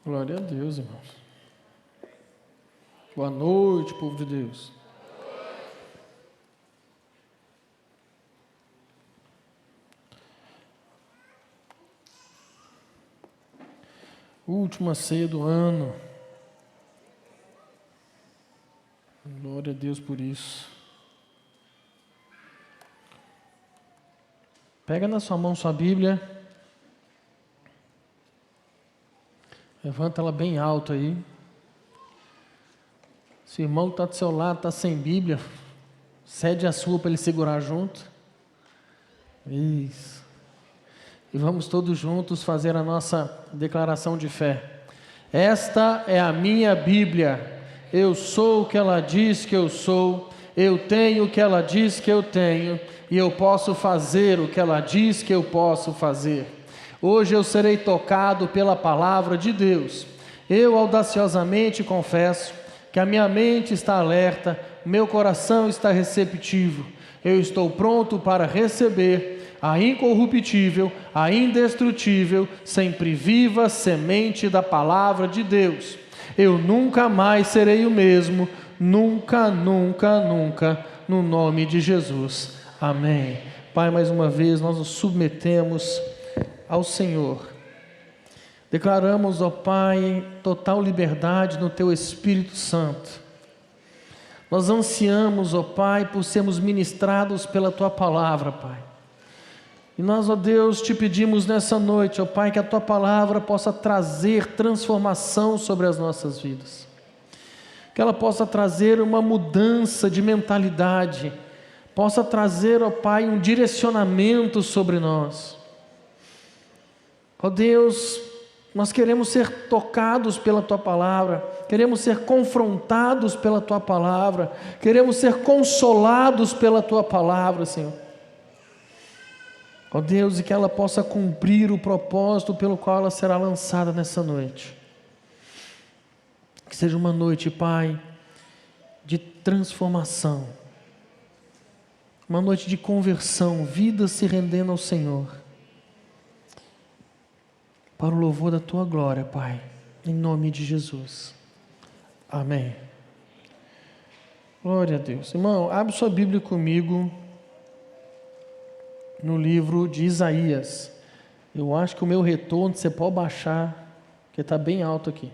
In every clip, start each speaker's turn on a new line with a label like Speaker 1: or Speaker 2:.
Speaker 1: Glória a Deus, irmãos. Boa noite, povo de Deus. Última ceia do ano. Glória a Deus por isso. Pega na sua mão sua Bíblia. Levanta ela bem alto aí. Se o irmão que está do seu lado está sem Bíblia, cede a sua para ele segurar junto. Isso. E vamos todos juntos fazer a nossa declaração de fé. Esta é a minha Bíblia. Eu sou o que ela diz que eu sou. Eu tenho o que ela diz que eu tenho. E eu posso fazer o que ela diz que eu posso fazer. Hoje eu serei tocado pela palavra de Deus. Eu audaciosamente confesso que a minha mente está alerta, meu coração está receptivo. Eu estou pronto para receber a incorruptível, a indestrutível, sempre viva semente da palavra de Deus. Eu nunca mais serei o mesmo, nunca, nunca, nunca, no nome de Jesus. Amém. Pai, mais uma vez nós nos submetemos ao Senhor. Declaramos, ó Pai, total liberdade no Teu Espírito Santo. Nós ansiamos, ó Pai, por sermos ministrados pela Tua palavra, Pai. E nós, ó Deus, te pedimos nessa noite, ó Pai, que a Tua palavra possa trazer transformação sobre as nossas vidas. Que ela possa trazer uma mudança de mentalidade, possa trazer, ó Pai, um direcionamento sobre nós. Ó Deus, nós queremos ser tocados pela Tua palavra, queremos ser confrontados pela Tua palavra, queremos ser consolados pela Tua palavra, Senhor. Ó Deus, e que ela possa cumprir o propósito pelo qual ela será lançada nessa noite. Que seja uma noite, Pai, de transformação, uma noite de conversão, vidas se rendendo ao Senhor. Para o louvor da Tua glória, Pai, em nome de Jesus. Amém. Glória a Deus. Irmão, abre sua Bíblia comigo no livro de Isaías. Eu acho que o meu retorno você pode baixar, porque está bem alto aqui.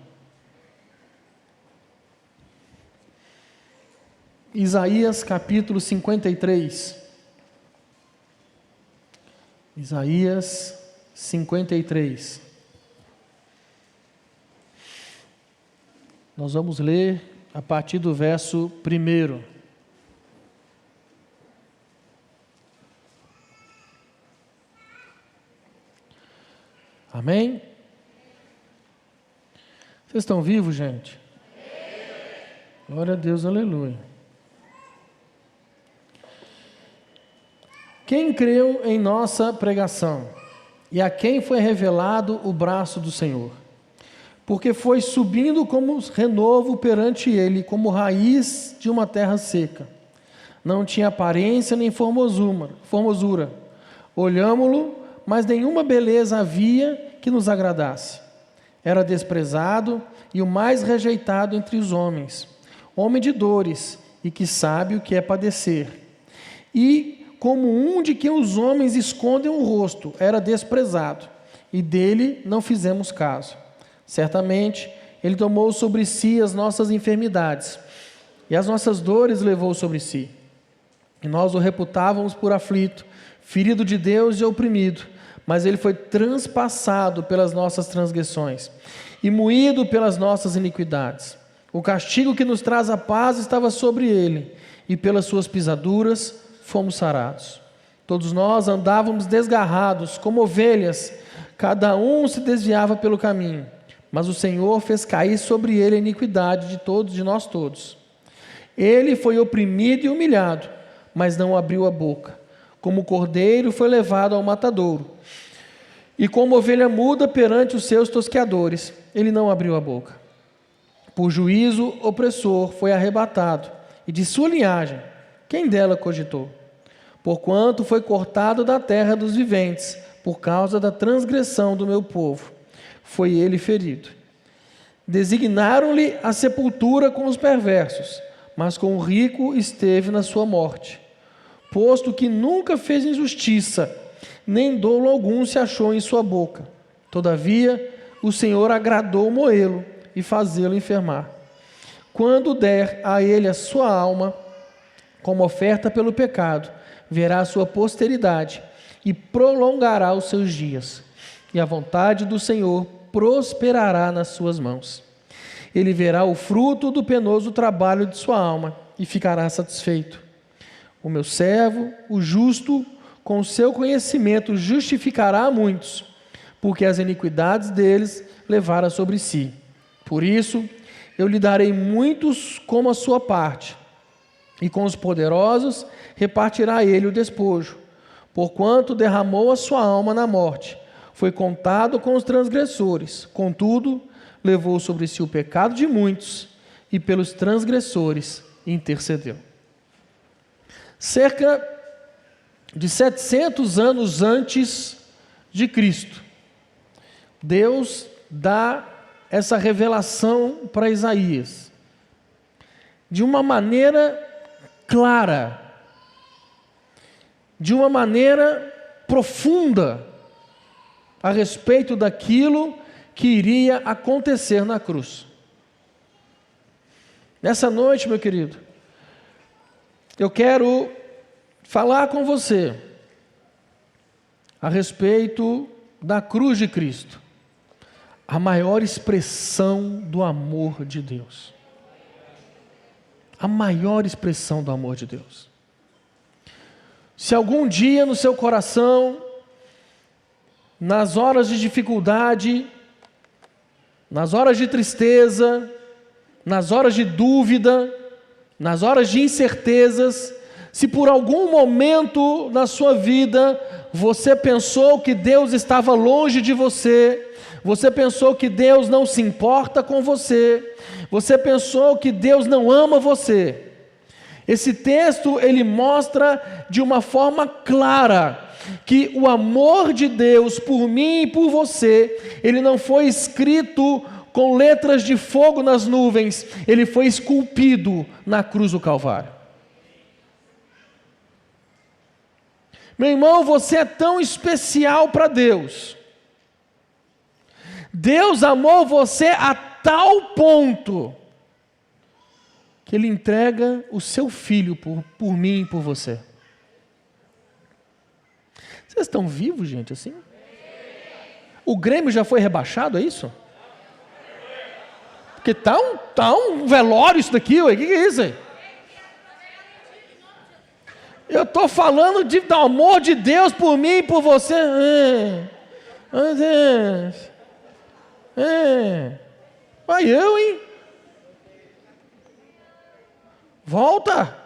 Speaker 1: Isaías capítulo 53. Isaías 53. Nós vamos ler a partir do verso 1. Amém? Vocês estão vivos, gente? Glória a Deus, aleluia. Quem creu em nossa pregação e a quem foi revelado o braço do Senhor? Porque foi subindo como renovo perante ele, como raiz de uma terra seca. Não tinha aparência nem formosura. Olhámo-lo, mas nenhuma beleza havia que nos agradasse. Era desprezado e o mais rejeitado entre os homens, homem de dores e que sabe o que é padecer. E como um de quem os homens escondem o rosto, era desprezado, e dele não fizemos caso. Certamente, ele tomou sobre si as nossas enfermidades, e as nossas dores levou sobre si. E nós o reputávamos por aflito, ferido de Deus e oprimido, mas ele foi transpassado pelas nossas transgressões, e moído pelas nossas iniquidades. O castigo que nos traz a paz estava sobre ele, e pelas suas pisaduras fomos sarados. Todos nós andávamos desgarrados, como ovelhas, cada um se desviava pelo caminho, mas o Senhor fez cair sobre ele a iniquidade de nós todos. Ele foi oprimido e humilhado, mas não abriu a boca. Como cordeiro foi levado ao matadouro, e como ovelha muda perante os seus tosqueadores, ele não abriu a boca. Por juízo opressor foi arrebatado, e de sua linhagem, quem dela cogitou? Porquanto foi cortado da terra dos viventes, por causa da transgressão do meu povo. Foi ele ferido, Designaram-lhe a sepultura com os perversos, mas com o rico esteve na sua morte, posto que nunca fez injustiça, nem dolo algum se achou em sua boca. Todavia, o Senhor agradou moê-lo e fazê-lo enfermar. Quando der a ele a sua alma, como oferta pelo pecado, verá a sua posteridade e prolongará os seus dias. E a vontade do Senhor prosperará nas suas mãos. Ele verá o fruto do penoso trabalho de sua alma e ficará satisfeito. O meu servo, o justo, com o seu conhecimento justificará a muitos, porque as iniquidades deles levara sobre si. Por isso, eu lhe darei muitos como a sua parte, e com os poderosos repartirá ele o despojo. Porquanto derramou a sua alma na morte, foi contado com os transgressores. Contudo, levou sobre si o pecado de muitos, e pelos transgressores intercedeu. Cerca de 700 anos antes de Cristo, Deus dá essa revelação para Isaías, de uma maneira clara, de uma maneira profunda, a respeito daquilo que iria acontecer na cruz. Nessa noite, meu querido, eu quero falar com você a respeito da cruz de Cristo, a maior expressão do amor de Deus. A maior expressão do amor de Deus. Se algum dia no seu coração, nas horas de dificuldade, nas horas de tristeza, nas horas de dúvida, nas horas de incertezas, se por algum momento na sua vida você pensou que Deus estava longe de você, você pensou que Deus não se importa com você, você pensou que Deus não ama você, esse texto ele mostra de uma forma clara que o amor de Deus por mim e por você, ele não foi escrito com letras de fogo nas nuvens, ele foi esculpido na cruz do Calvário. Meu irmão, você é tão especial para Deus. Deus amou você a tal ponto que Ele entrega o seu filho por mim e por você. Vocês estão vivos, gente, assim? O Grêmio já foi rebaixado, é isso? Porque tá um velório isso daqui, ué. O que é isso aí? Eu estou falando do amor de Deus por mim e por você. Vai eu, hein? Volta.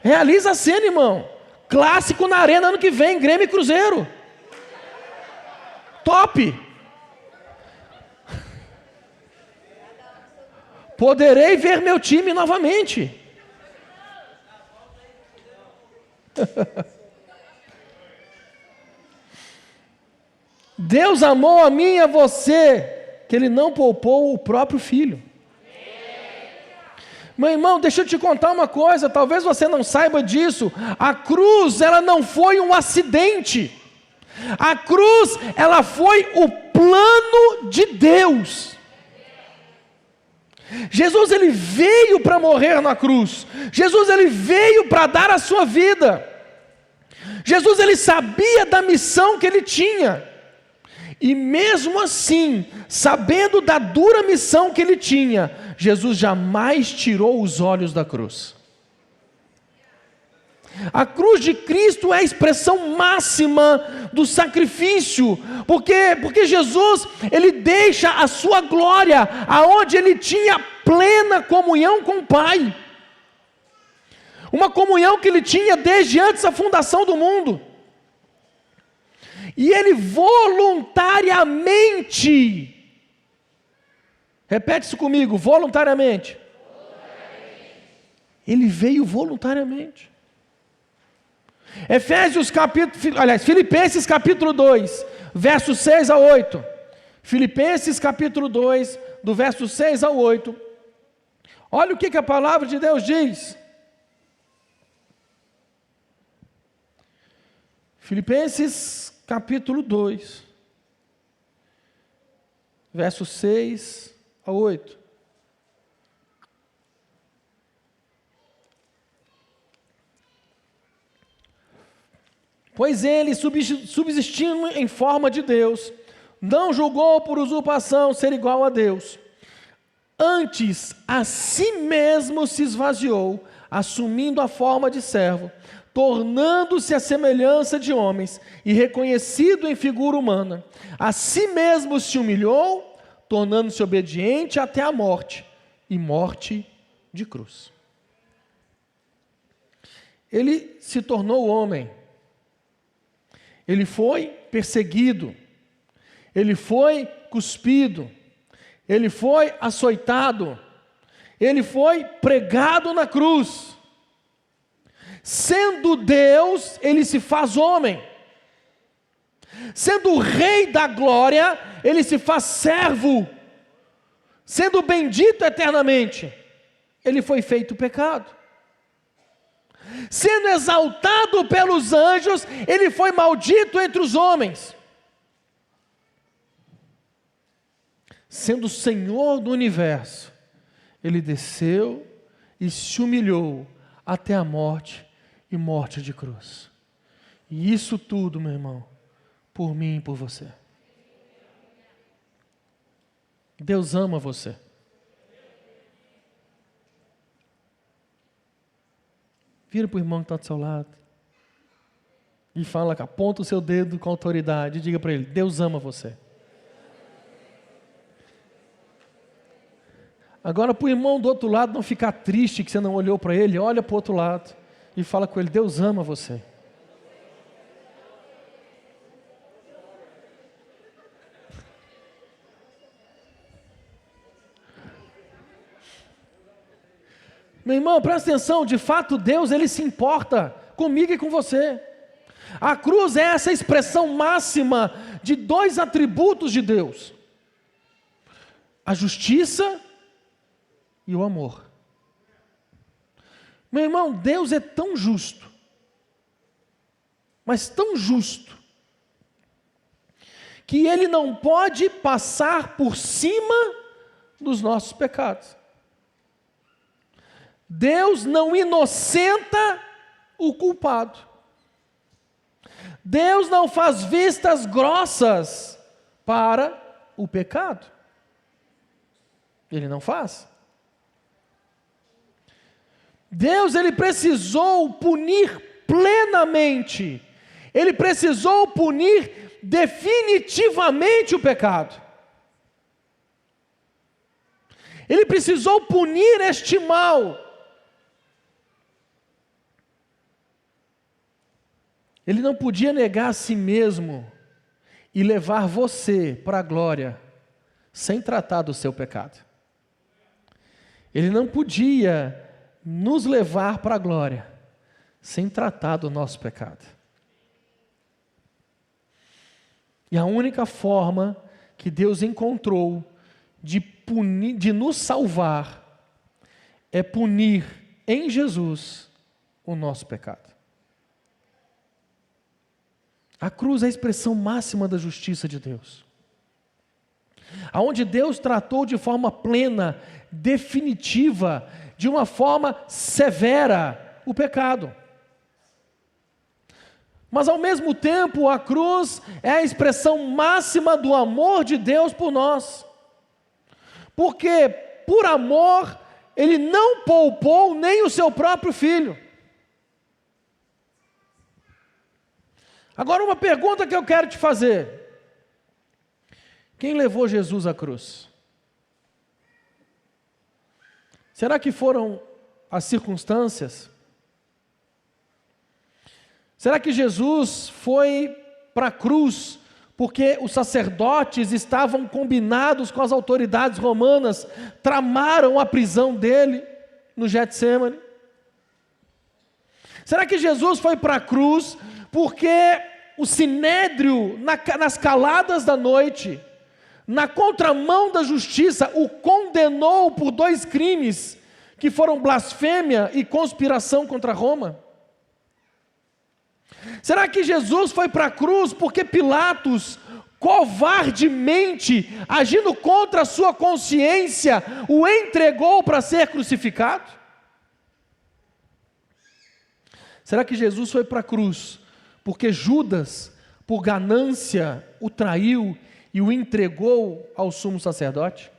Speaker 1: Realiza a cena, irmão. Clássico na Arena ano que vem, Grêmio e Cruzeiro. Top. Poderei ver meu time novamente. Deus amou a mim e a você, que Ele não poupou o próprio Filho. Meu irmão, deixa eu te contar uma coisa, talvez você não saiba disso. A cruz, ela não foi um acidente. A cruz, ela foi o plano de Deus. Jesus, ele veio para morrer na cruz. Jesus, ele veio para dar a sua vida. Jesus, ele sabia da missão que ele tinha. E mesmo assim, sabendo da dura missão que ele tinha, Jesus jamais tirou os olhos da cruz. A cruz de Cristo é a expressão máxima do sacrifício, porque Jesus, ele deixa a sua glória, aonde ele tinha plena comunhão com o Pai, uma comunhão que ele tinha desde antes da fundação do mundo, e ele voluntariamente, repete isso comigo, voluntariamente, ele veio voluntariamente. Filipenses capítulo 2, versos 6 a 8. Filipenses capítulo 2, do verso 6 ao 8, olha o que a palavra de Deus diz. Filipenses capítulo 2, verso 6 a 8. Pois ele, subsistindo em forma de Deus, não julgou por usurpação ser igual a Deus. Antes, a si mesmo se esvaziou, assumindo a forma de servo, tornando-se à semelhança de homens e reconhecido em figura humana. A si mesmo se humilhou, tornando-se obediente até a morte, e morte de cruz. Ele se tornou homem. Ele foi perseguido. Ele foi cuspido. Ele foi açoitado. Ele foi pregado na cruz. Sendo Deus, ele se faz homem. Sendo o Rei da glória, ele se faz servo. Sendo bendito eternamente, ele foi feito pecado. Sendo exaltado pelos anjos, ele foi maldito entre os homens. Sendo o Senhor do universo, ele desceu e se humilhou até a morte e morte de cruz. E isso tudo, meu irmão, por mim e por você. Deus ama você. Vira para o irmão que está do seu lado e fala, aponta o seu dedo com autoridade e diga para ele, Deus ama você. Agora para o irmão do outro lado não ficar triste que você não olhou para ele, olha para o outro lado e fala com ele, Deus ama você. Meu irmão, presta atenção, de fato Deus, ele se importa comigo e com você. A cruz é essa expressão máxima de dois atributos de Deus: a justiça e o amor. Meu irmão, Deus é tão justo, mas tão justo, que Ele não pode passar por cima dos nossos pecados. Deus não inocenta o culpado. Deus não faz vistas grossas para o pecado. Ele não faz. Deus, ele precisou punir plenamente. Ele precisou punir definitivamente o pecado. Ele precisou punir este mal. Ele não podia negar a si mesmo e levar você para a glória sem tratar do seu pecado. Ele não podia nos levar para a glória sem tratar do nosso pecado. E a única forma que Deus encontrou de punir, de nos salvar, é punir em Jesus o nosso pecado. A cruz é a expressão máxima da justiça de Deus. Aonde Deus tratou de forma plena, definitiva, de uma forma severa, o pecado. Mas ao mesmo tempo, a cruz é a expressão máxima do amor de Deus por nós. Porque, por amor, Ele não poupou nem o seu próprio Filho. Agora uma pergunta que eu quero te fazer. Quem levou Jesus à cruz? Será que foram as circunstâncias? Será que Jesus foi para a cruz porque os sacerdotes estavam combinados com as autoridades romanas, tramaram a prisão dele no Getsêmani? Será que Jesus foi para a cruz porque o sinédrio, nas caladas da noite, na contramão da justiça, o condenou por 2 crimes, que foram blasfêmia e conspiração contra Roma? Será que Jesus foi para a cruz porque Pilatos, covardemente, agindo contra a sua consciência, o entregou para ser crucificado? Será que Jesus foi para a cruz porque Judas, por ganância, o traiu e o entregou ao sumo sacerdote?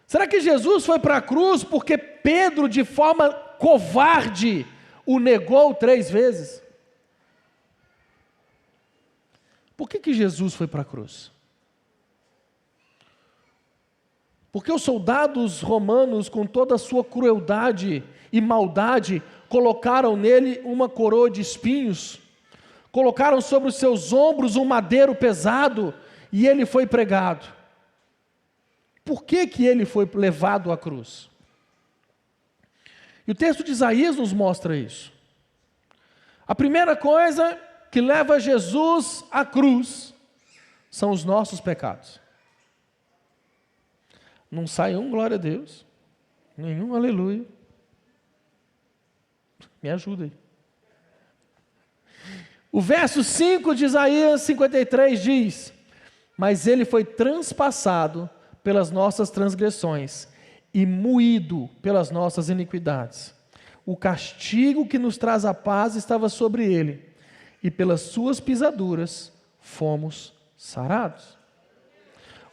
Speaker 1: Será que Jesus foi para a cruz porque Pedro, de forma covarde, o negou 3 vezes? Por que Jesus foi para a cruz? Porque os soldados romanos, com toda a sua crueldade e maldade, colocaram nele uma coroa de espinhos, colocaram sobre os seus ombros um madeiro pesado, e ele foi pregado. Por que ele foi levado à cruz? E o texto de Isaías nos mostra isso. A primeira coisa que leva Jesus à cruz são os nossos pecados. Não sai um glória a Deus, nenhum aleluia. Me ajuda aí. O verso 5 de Isaías 53 diz: mas ele foi transpassado pelas nossas transgressões e moído pelas nossas iniquidades. O castigo que nos traz a paz estava sobre ele, e pelas suas pisaduras fomos sarados.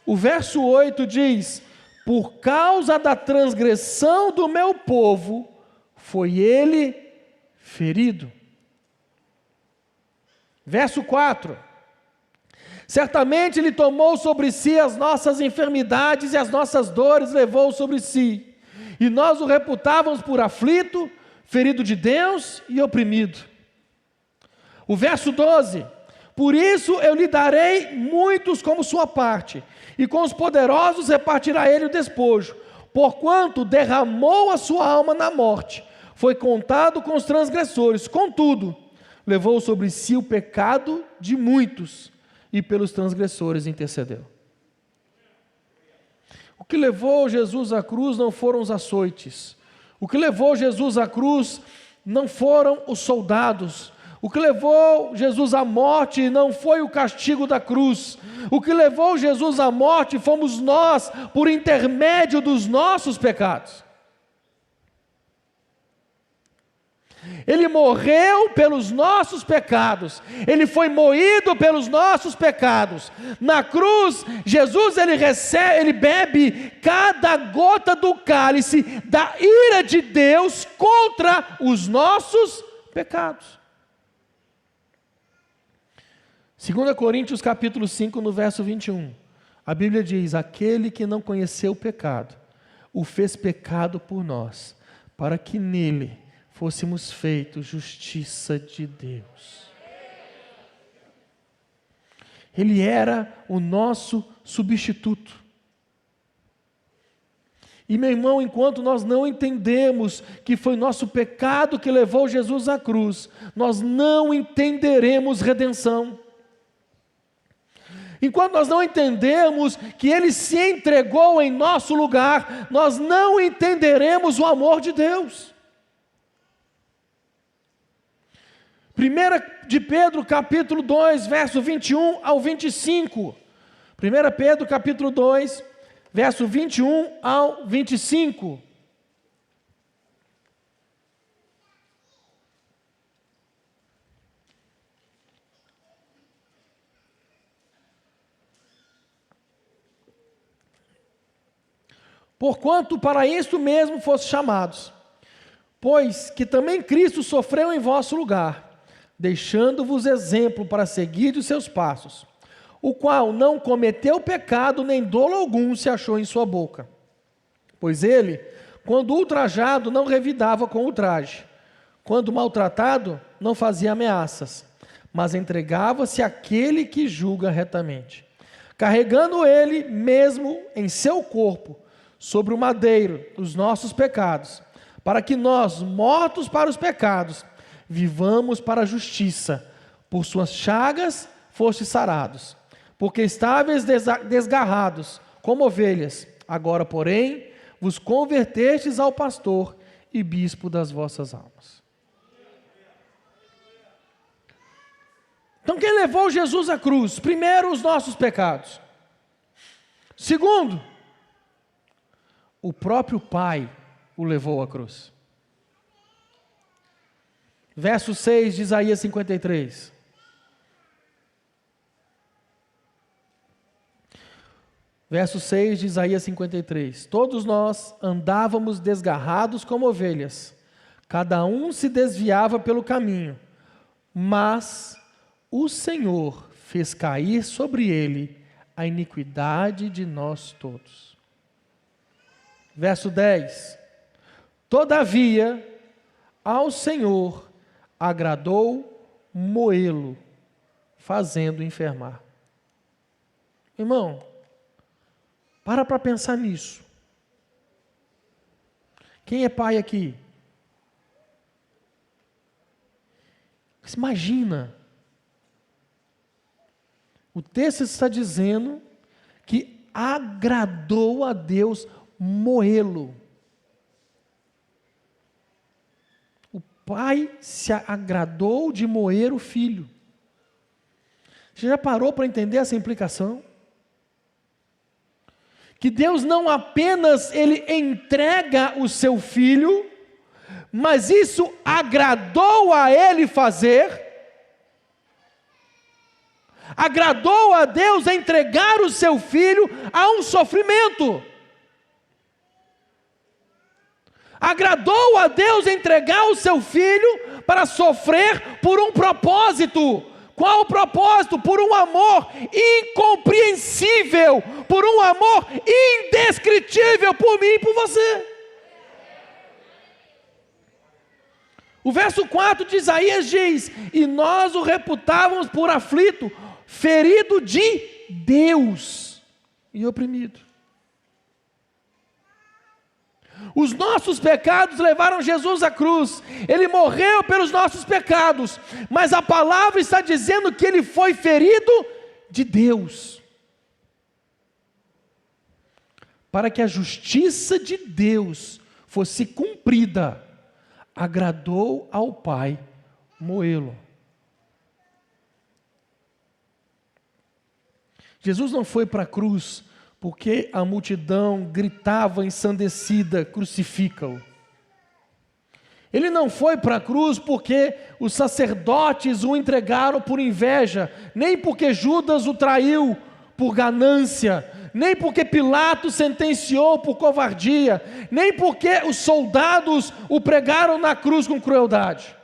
Speaker 1: O verso 8 diz: por causa da transgressão do meu povo foi ele ferido. Verso 4: certamente ele tomou sobre si as nossas enfermidades e as nossas dores levou sobre si, e nós o reputávamos por aflito, ferido de Deus e oprimido. O verso 12: por isso eu lhe darei muitos como sua parte, e com os poderosos repartirá ele o despojo, porquanto derramou a sua alma na morte, foi contado com os transgressores, contudo, levou sobre si o pecado de muitos, e pelos transgressores intercedeu. O que levou Jesus à cruz não foram os açoites, o que levou Jesus à cruz não foram os soldados, o que levou Jesus à morte não foi o castigo da cruz, o que levou Jesus à morte fomos nós, por intermédio dos nossos pecados. Ele morreu pelos nossos pecados, ele foi moído pelos nossos pecados. Na cruz, Jesus ele bebe cada gota do cálice da ira de Deus contra os nossos pecados. 2 Coríntios capítulo 5, no verso 21, a Bíblia diz: aquele que não conheceu o pecado, o fez pecado por nós, para que nele fôssemos feitos justiça de Deus. Ele era o nosso substituto. E meu irmão, enquanto nós não entendemos que foi nosso pecado que levou Jesus à cruz, nós não entenderemos redenção. Enquanto nós não entendemos que ele se entregou em nosso lugar, nós não entenderemos o amor de Deus. 1 de Pedro capítulo 2, verso 21 ao 25. 1 Pedro capítulo 2, verso 21 ao 25. Porquanto para isto mesmo foste chamados, pois que também Cristo sofreu em vosso lugar, deixando-vos exemplo para seguir os seus passos, o qual não cometeu pecado, nem dolo algum se achou em sua boca. Pois ele, quando ultrajado, não revidava com ultraje, quando maltratado, não fazia ameaças, mas entregava-se àquele que julga retamente, carregando ele mesmo em seu corpo, sobre o madeiro, os nossos pecados, para que nós, mortos para os pecados, vivamos para a justiça. Por suas chagas fostes sarados. porque estáveis desgarrados, como ovelhas. Agora, porém, vos convertestes ao pastor e bispo das vossas almas. Então, quem levou Jesus à cruz? Primeiro, os nossos pecados. Segundo, o próprio Pai o levou à cruz. Verso 6 de Isaías 53. Verso 6 de Isaías 53. Todos nós andávamos desgarrados como ovelhas, cada um se desviava pelo caminho, mas o Senhor fez cair sobre ele a iniquidade de nós todos. Verso 10. Todavia, ao Senhor agradou moê-lo, fazendo enfermar. Irmão, para pensar nisso. Quem é pai aqui? Imagina. O texto está dizendo que agradou a Deus moê-lo. O pai se agradou de moer o filho. Você já parou para entender essa implicação? Que Deus não apenas ele entrega o seu filho, mas isso agradou a ele fazer. Agradou a Deus entregar o seu filho a um sofrimento. Agradou a Deus entregar o seu filho para sofrer por um propósito. Qual o propósito? Por um amor incompreensível, por um amor indescritível por mim e por você. O verso 4 de Isaías diz: e nós o reputávamos por aflito, ferido de Deus e oprimido. Os nossos pecados levaram Jesus à cruz. Ele morreu pelos nossos pecados, mas a palavra está dizendo que ele foi ferido de Deus, para que a justiça de Deus fosse cumprida. Agradou ao Pai moê-lo. Jesus não foi para a cruz porque a multidão gritava ensandecida: crucifica-o. Ele não foi para a cruz porque os sacerdotes o entregaram por inveja, nem porque Judas o traiu por ganância, nem porque Pilatos sentenciou por covardia, nem porque os soldados o pregaram na cruz com crueldade.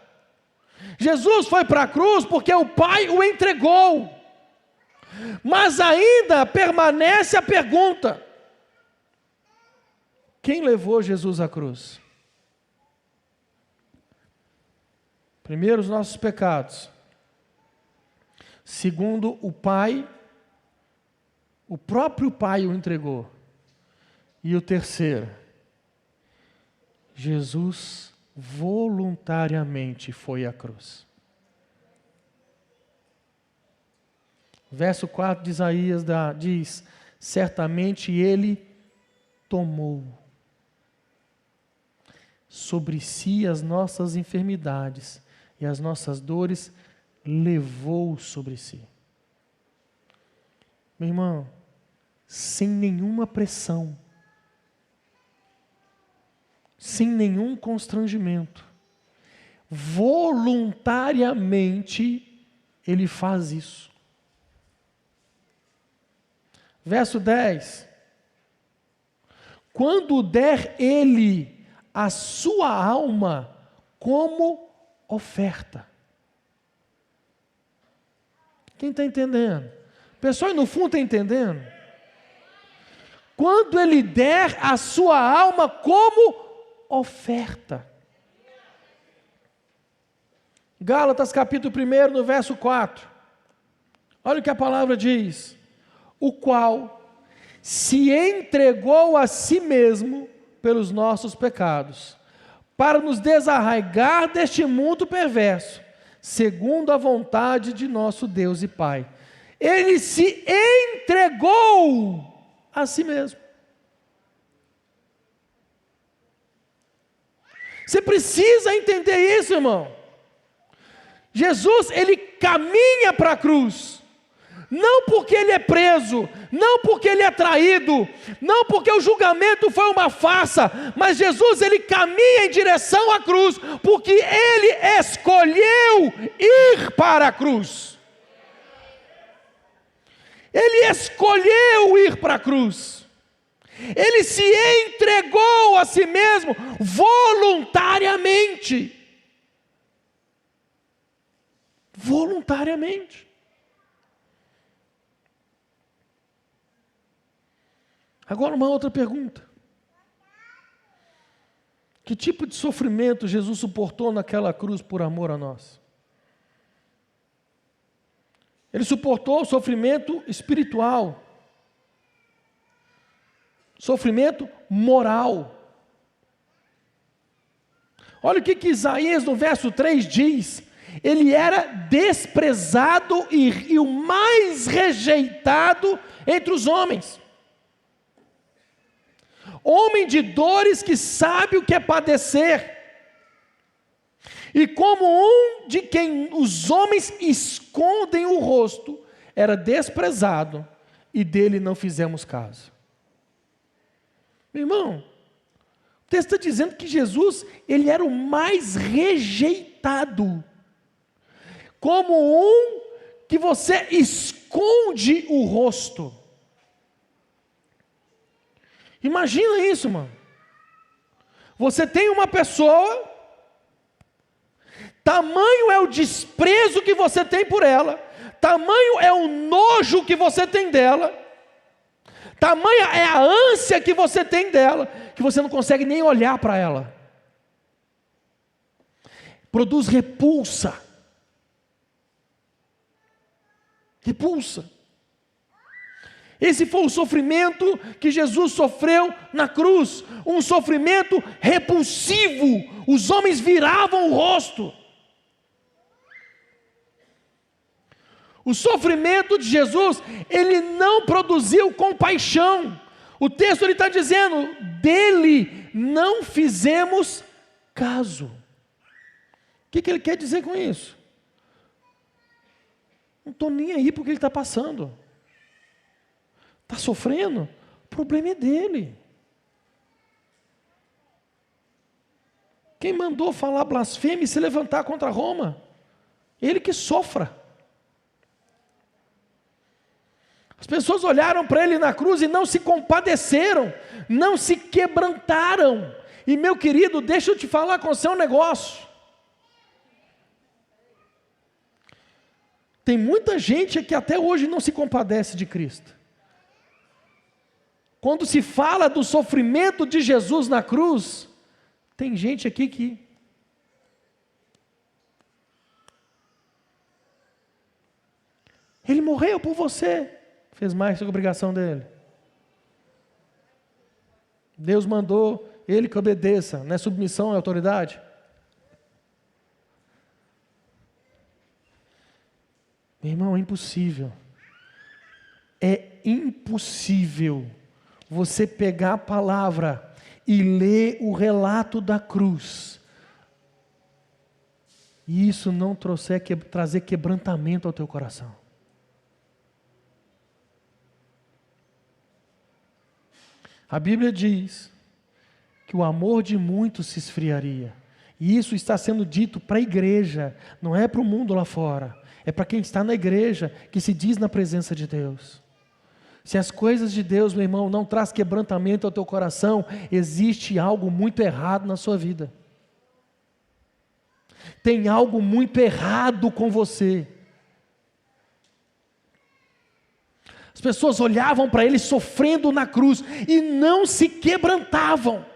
Speaker 1: Jesus foi para a cruz porque o Pai o entregou. Mas ainda permanece a pergunta: quem levou Jesus à cruz? Primeiro, os nossos pecados. Segundo, o Pai, o próprio Pai o entregou. E o terceiro, Jesus voluntariamente foi à cruz. Verso 4 de Isaías diz: certamente ele tomou sobre si as nossas enfermidades e as nossas dores levou sobre si. Meu irmão, sem nenhuma pressão, sem nenhum constrangimento, voluntariamente ele faz isso. Verso 10: quando der ele a sua alma como oferta. Quem está entendendo? O pessoal aí no fundo está entendendo? Quando ele der a sua alma como oferta. Gálatas capítulo 1, no verso 4. Olha o que a palavra diz: o qual se entregou a si mesmo pelos nossos pecados, para nos desarraigar deste mundo perverso, segundo a vontade de nosso Deus e Pai. ele se entregou a si mesmo. Você precisa entender isso, irmão. Jesus, ele caminha para a cruz, não porque ele é preso, não porque ele é traído, não porque o julgamento foi uma farsa, mas Jesus, ele caminha em direção à cruz, porque ele escolheu ir para a cruz. Ele escolheu ir para a cruz. Ele se entregou a si mesmo voluntariamente. Voluntariamente. Agora uma outra pergunta. Que tipo de sofrimento Jesus suportou naquela cruz por amor a nós? Ele suportou o sofrimento espiritual, sofrimento moral. Olha o que Isaías no verso 3 diz: ele era desprezado e o mais rejeitado entre os homens, homem de dores que sabe o que é padecer, e como um de quem os homens escondem o rosto, era desprezado e dele não fizemos caso. Meu irmão, o texto está dizendo que Jesus, ele era o mais rejeitado, como um que você esconde o rosto. Imagina isso, mano. Você tem uma pessoa, tamanho é o desprezo que você tem por ela, tamanho é o nojo que você tem dela, tamanha é a ânsia que você tem dela, que você não consegue nem olhar para ela. Produz repulsa. Repulsa. Esse foi o sofrimento que Jesus sofreu na cruz, um sofrimento repulsivo. Os homens viravam o rosto. O sofrimento de Jesus, ele não produziu compaixão. O texto ele está dizendo, dele não fizemos caso. O que ele quer dizer com isso? Não estou nem aí porque ele está passando. Está sofrendo? O problema é dele. Quem mandou falar blasfêmia e se levantar contra Roma? Ele que sofra. As pessoas olharam para ele na cruz e não se compadeceram, não se quebrantaram. E meu querido, deixa eu te falar com você um negócio. Tem muita gente que até hoje não se compadece de Cristo. Quando se fala do sofrimento de Jesus na cruz, tem gente aqui que ele morreu por você, fez mais que a obrigação dele. Deus mandou ele que obedeça, não é submissão à autoridade? Meu irmão, é impossível. É impossível você pegar a palavra e ler o relato da cruz, e isso não trazer quebrantamento ao teu coração. A Bíblia diz que o amor de muitos se esfriaria, e isso está sendo dito para a igreja, não é para o mundo lá fora, é para quem está na igreja, que se diz na presença de Deus. Se as coisas de Deus, meu irmão, não traz quebrantamento ao teu coração, existe algo muito errado na sua vida. Tem algo muito errado com você. As pessoas olhavam para ele sofrendo na cruz e não se quebrantavam.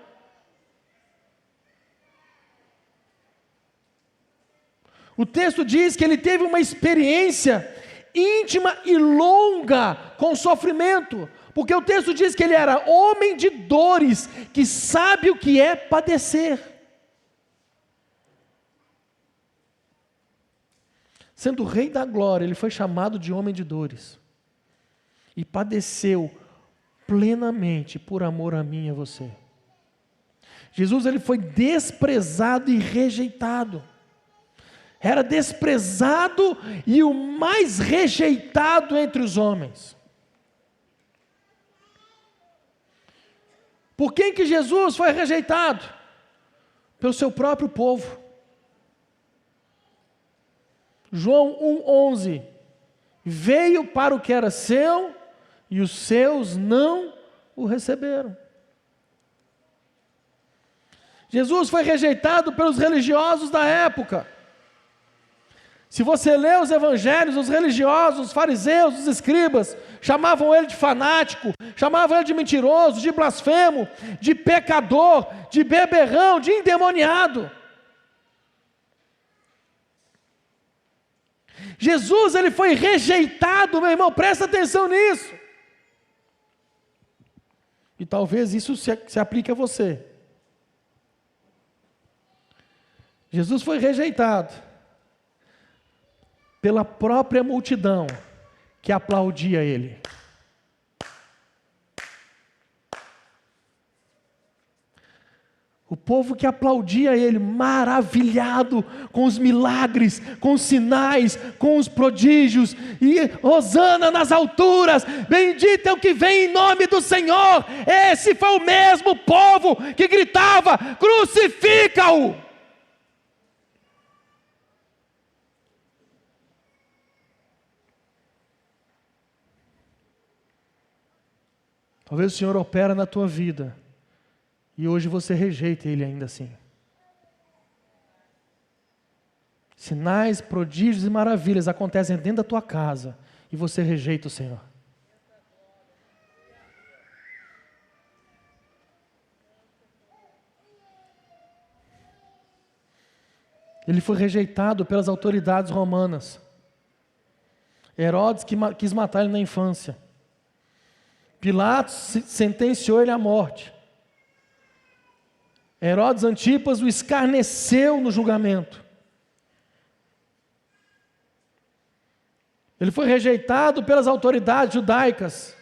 Speaker 1: O texto diz que ele teve uma experiência íntima e longa com sofrimento, porque o texto diz que ele era homem de dores, que sabe o que é padecer. sendo o Rei da glória, ele foi chamado de homem de dores. E padeceu plenamente por amor a mim e a você. Jesus, ele foi desprezado e rejeitado. Era desprezado e o mais rejeitado entre os homens. Por quem que Jesus foi rejeitado? Pelo seu próprio povo. João 1,11. Veio para o que era seu, e os seus não o receberam. Jesus foi rejeitado pelos religiosos da época. Se você lê os evangelhos, os religiosos, os fariseus, os escribas, chamavam ele de fanático, chamavam ele de mentiroso, de blasfemo, de pecador, de beberrão, de endemoniado. Jesus, ele foi rejeitado, meu irmão, presta atenção nisso. E talvez isso se aplique a você. Jesus foi rejeitado pela própria multidão que aplaudia ele. O povo que aplaudia ele, maravilhado com os milagres, com os sinais, com os prodígios, e hosana nas alturas, bendito é o que vem em nome do Senhor. Esse foi o mesmo povo que gritava: crucifica-o! Talvez o Senhor opera na tua vida, e hoje você rejeita Ele ainda assim. Sinais, prodígios e maravilhas acontecem dentro da tua casa, e você rejeita o Senhor. Ele foi rejeitado pelas autoridades romanas. Herodes quis matar ele na infância. Pilatos sentenciou ele à morte. Herodes Antipas o escarneceu no julgamento. Ele foi rejeitado pelas autoridades judaicas.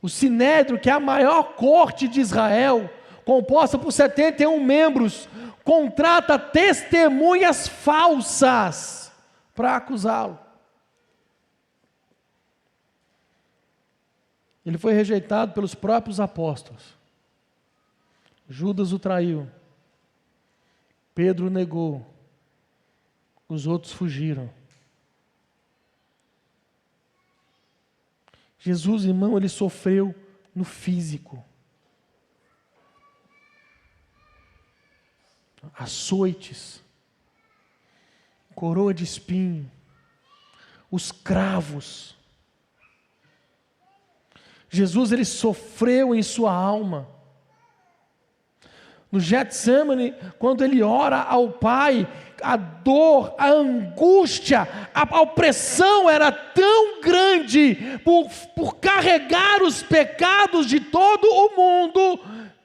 Speaker 1: O Sinédrio, que é a maior corte de Israel, composta por 71 membros, contrata testemunhas falsas para acusá-lo. Ele foi rejeitado pelos próprios apóstolos. Judas o traiu. Pedro o negou. Os outros fugiram. Jesus, irmão, ele sofreu no físico. Açoites, coroa de espinho, os cravos. Jesus, ele sofreu em sua alma. No Getsemane, quando ele ora ao Pai, a dor, a angústia, a opressão era tão grande por carregar os pecados de todo o mundo,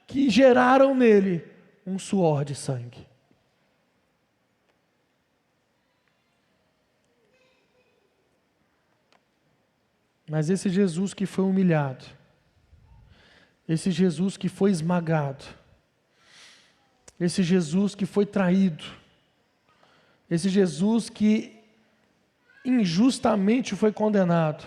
Speaker 1: que geraram nele um suor de sangue. Mas esse Jesus que foi humilhado, esse Jesus que foi esmagado, esse Jesus que foi traído, esse Jesus que injustamente foi condenado,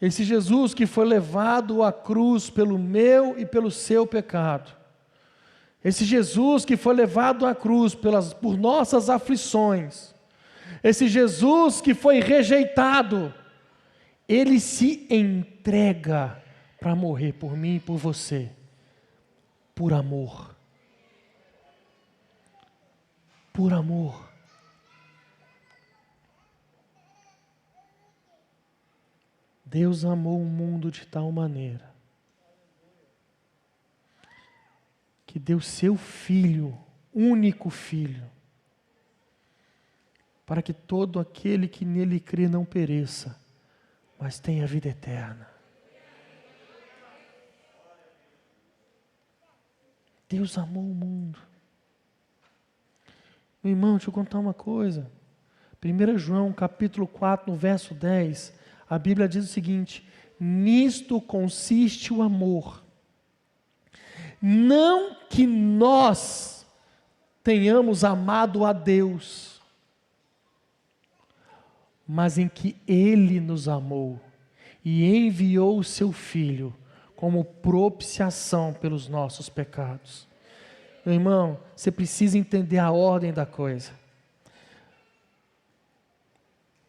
Speaker 1: esse Jesus que foi levado à cruz pelo meu e pelo seu pecado, esse Jesus que foi levado à cruz por nossas aflições, esse Jesus que foi rejeitado, ele se entrega para morrer por mim e por você, por amor. Por amor. Deus amou o mundo de tal maneira que deu seu Filho, único Filho, para que todo aquele que nele crê não pereça, mas tenha vida eterna. Deus amou o mundo. Meu irmão, deixa eu contar uma coisa. 1 João capítulo 4, no verso 10, a Bíblia diz o seguinte: nisto consiste o amor. Não que nós tenhamos amado a Deus, mas em que Ele nos amou e enviou o seu Filho como propiciação pelos nossos pecados. Meu irmão, você precisa entender a ordem da coisa.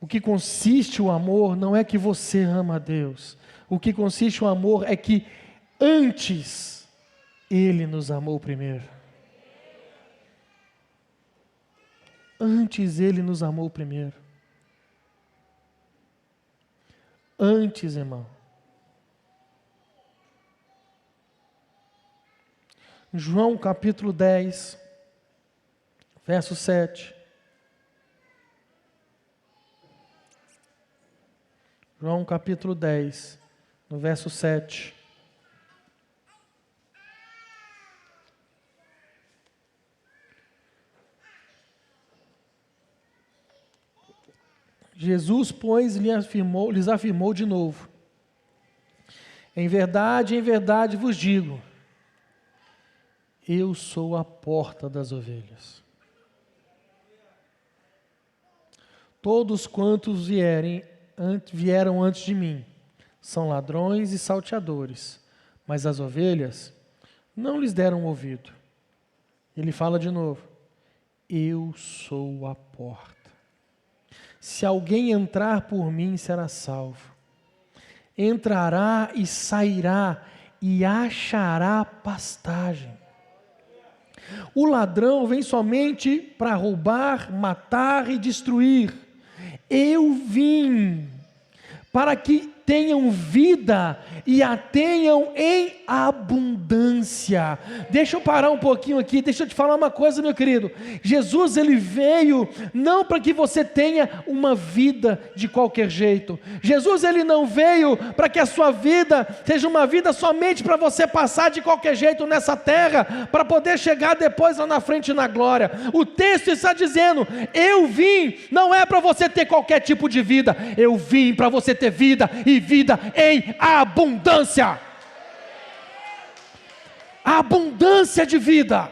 Speaker 1: O que consiste o amor não é que você ama a Deus. O que consiste o amor é que antes Ele nos amou primeiro. Antes Ele nos amou primeiro. Antes, irmão. João capítulo 10, verso 7. João capítulo 10, no verso 7. Jesus, pois, lhes afirmou de novo: em verdade vos digo, eu sou a porta das ovelhas. Todos quantos vieram antes de mim são ladrões e salteadores, mas as ovelhas não lhes deram ouvido. Ele fala de novo: eu sou a porta. Se alguém entrar por mim, será salvo. Entrará e sairá e achará pastagem. O ladrão vem somente para roubar, matar e destruir. Eu vim para que tenham vida e a tenham em abundância. Deixa eu parar um pouquinho aqui, deixa eu te falar uma coisa, meu querido. Jesus, ele veio não para que você tenha uma vida de qualquer jeito. Jesus, ele não veio para que a sua vida seja uma vida somente para você passar de qualquer jeito nessa terra, para poder chegar depois lá na frente na glória. O texto está dizendo: eu vim, não é para você ter qualquer tipo de vida, eu vim para você ter vida e vida em abundância. Abundância de vida.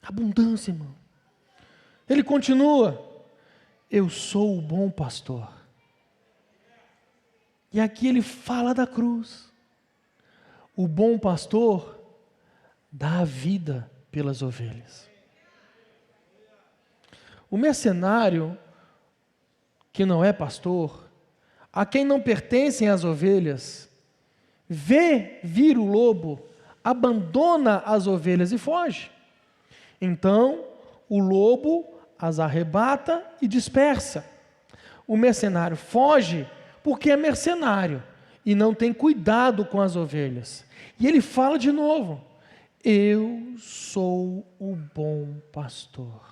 Speaker 1: Abundância, irmão. Ele continua: eu sou o bom pastor. E aqui ele fala da cruz. O bom pastor dá a vida pelas ovelhas. O mercenário, que não é pastor, a quem não pertencem as ovelhas, vê vir o lobo, abandona as ovelhas e foge. Então, o lobo as arrebata e dispersa. O mercenário foge porque é mercenário e não tem cuidado com as ovelhas. E ele fala de novo: eu sou o bom pastor.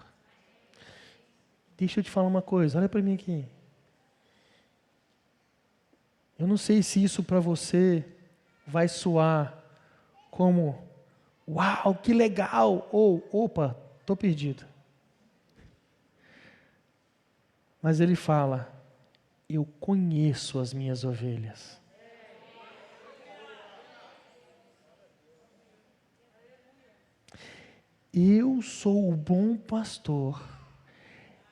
Speaker 1: Deixa eu te falar uma coisa, olha para mim aqui. Eu não sei se isso para você vai soar como: uau, que legal, ou opa, estou perdido. Mas ele fala: eu conheço as minhas ovelhas. Eu sou o bom pastor.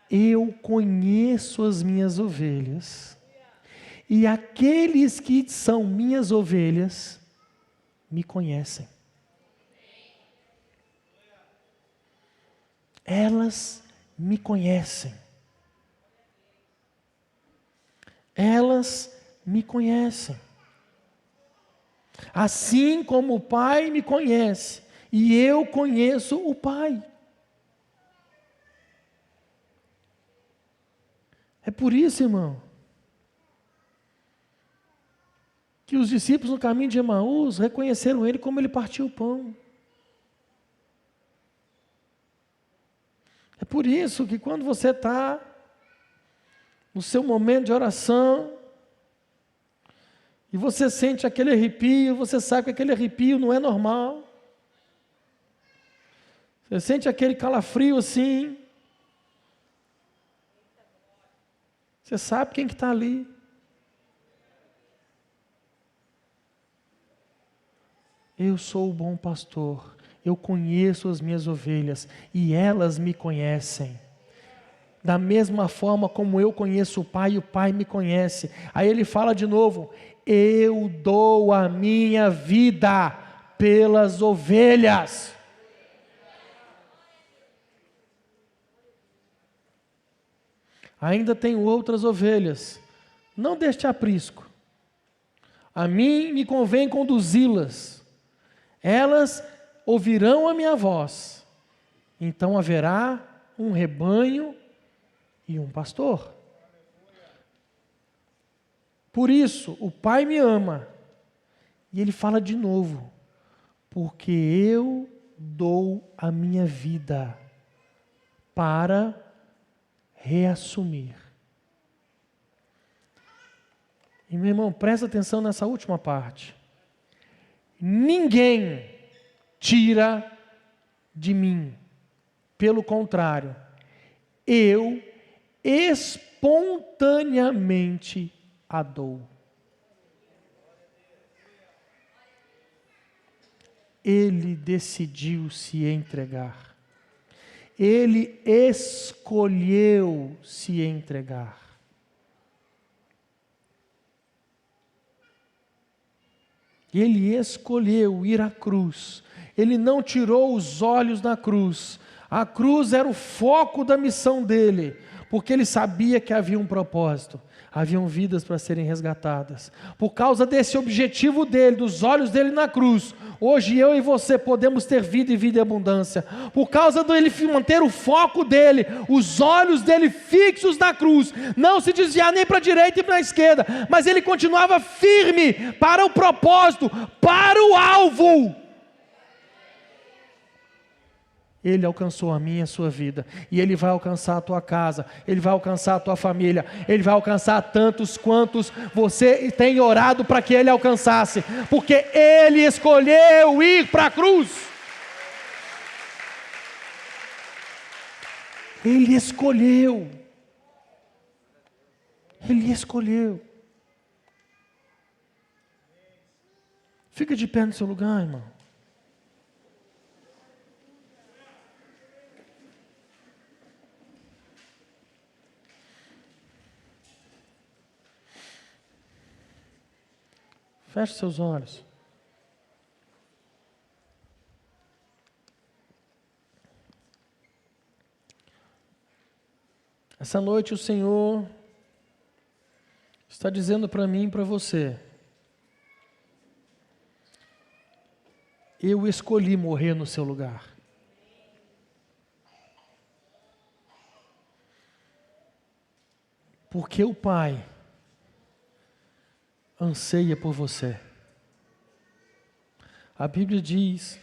Speaker 1: Eu conheço as minhas ovelhas. E aqueles que são minhas ovelhas me conhecem. Elas me conhecem. Elas me conhecem. Assim como o Pai me conhece, e eu conheço o Pai. É por isso, irmão, que os discípulos no caminho de Emaús reconheceram ele como ele partiu o pão. É por isso que quando você está no seu momento de oração, e você sente aquele arrepio, você sabe que aquele arrepio não é normal. Você sente aquele calafrio assim. Você sabe quem que está ali. Eu sou o bom pastor. Eu conheço as minhas ovelhas e elas me conhecem. Da mesma forma como eu conheço o Pai e o Pai me conhece. Aí ele fala de novo: eu dou a minha vida pelas ovelhas. Ainda tenho outras ovelhas, não deste aprisco. A mim me convém conduzi-las. Elas ouvirão a minha voz. Então haverá um rebanho e um pastor. Por isso, o Pai me ama. E ele fala de novo: porque eu dou a minha vida para reassumir. E meu irmão, presta atenção nessa última parte. Ninguém tira de mim. Pelo contrário, eu espontaneamente a dou. Ele decidiu se entregar. Ele escolheu se entregar. Ele escolheu ir à cruz. Ele não tirou os olhos da cruz. A cruz era o foco da missão dele, porque ele sabia que havia um propósito. Haviam vidas para serem resgatadas. Por causa desse objetivo dele, dos olhos dele na cruz, hoje eu e você podemos ter vida e vida em abundância. Por causa dele manter o foco dele, os olhos dele fixos na cruz, não se desviar nem para a direita e para a esquerda, mas ele continuava firme para o propósito, para o alvo. Ele alcançou a minha e a sua vida, e Ele vai alcançar a tua casa, Ele vai alcançar a tua família, Ele vai alcançar tantos quantos você tem orado para que Ele alcançasse, porque Ele escolheu ir para a cruz. Ele escolheu. Ele escolheu. Fica de pé no seu lugar, irmão. Feche seus olhos. Essa noite o Senhor está dizendo para mim e para você: eu escolhi morrer no seu lugar. Porque o Pai anseia por você. A Bíblia diz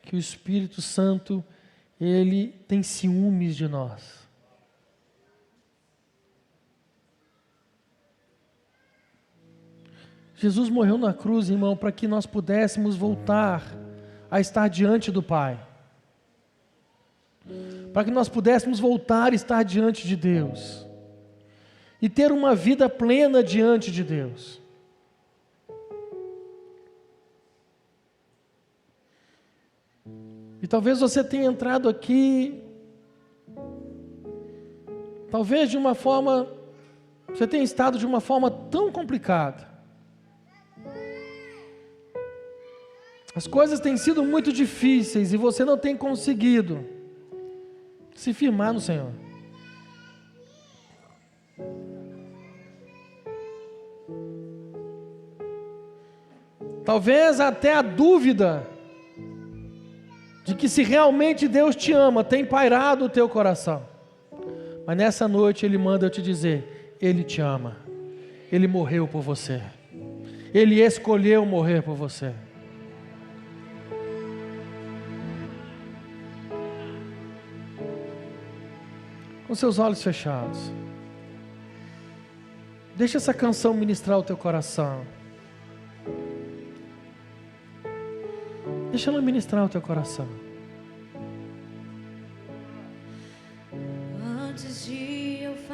Speaker 1: que o Espírito Santo, ele tem ciúmes de nós. Jesus morreu na cruz, irmão, para que nós pudéssemos voltar a estar diante do Pai. Para que nós pudéssemos voltar a estar diante de Deus. E ter uma vida plena diante de Deus. E talvez você tenha entrado aqui, talvez de uma forma, você tenha estado de uma forma tão complicada. As coisas têm sido muito difíceis e você não tem conseguido se firmar no Senhor. Talvez até a dúvida de que se realmente Deus te ama tem pairado o teu coração. Mas nessa noite Ele manda eu te dizer: Ele te ama. Ele morreu por você. Ele escolheu morrer por você. Com seus olhos fechados, deixa essa canção ministrar o teu coração. Deixa ela ministrar o teu coração.